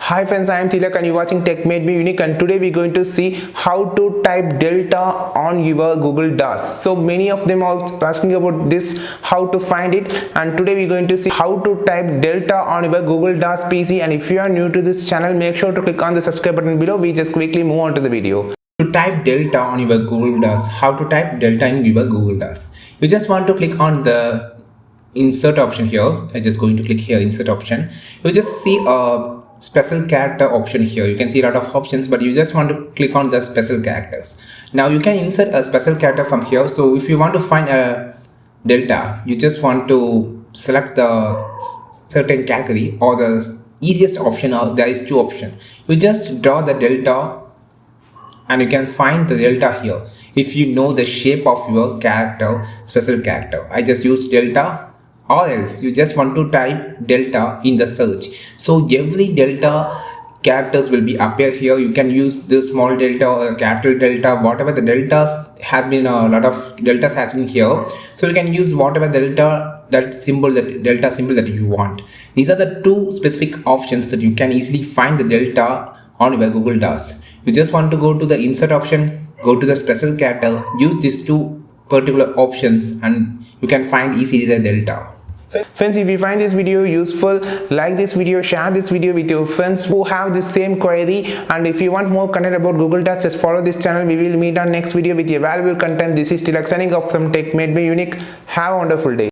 Hi friends, I am Tilak and you're watching Tech Made Me Unique, and today we're going to see how to type Delta on your Google Docs. So many of them are asking about this, how to find it, and today we're going to see how to type Delta on your Google Docs PC. And if you are new to this channel, make sure to click on the subscribe button below. We just quickly move on to the video. To type Delta on your Google Docs, how to type Delta in your Google Docs. You just want to click on the insert option here. I'm just going to click here, insert option. You just see a special character option here. You can see a lot of options, but you just want to click on the special characters. Now you can insert a special character from here. So if you want to find a delta, you just want to select the certain category or the easiest option, or there is two options. You just draw the delta and you can find the delta here if you know the shape of your character, special character. I just use delta, or else you just want to type delta in the search. So every delta characters will be appear here. You can use the small delta or capital delta, whatever the deltas has been, a lot of deltas has been here. So you can use whatever delta, that symbol, that delta symbol that you want. These are the two specific options that you can easily find the delta on your Google Docs. You just want to go to the insert option, go to the special character, use these two particular options, and you can find easily the delta. Friends, if you find this video useful, like this video, share this video with your friends who have the same query. And if you want more content about Google Docs, just follow this channel. We will meet on next video with your valuable content. This is Tilak signing off from Tech Made Me Unique. Have a wonderful day.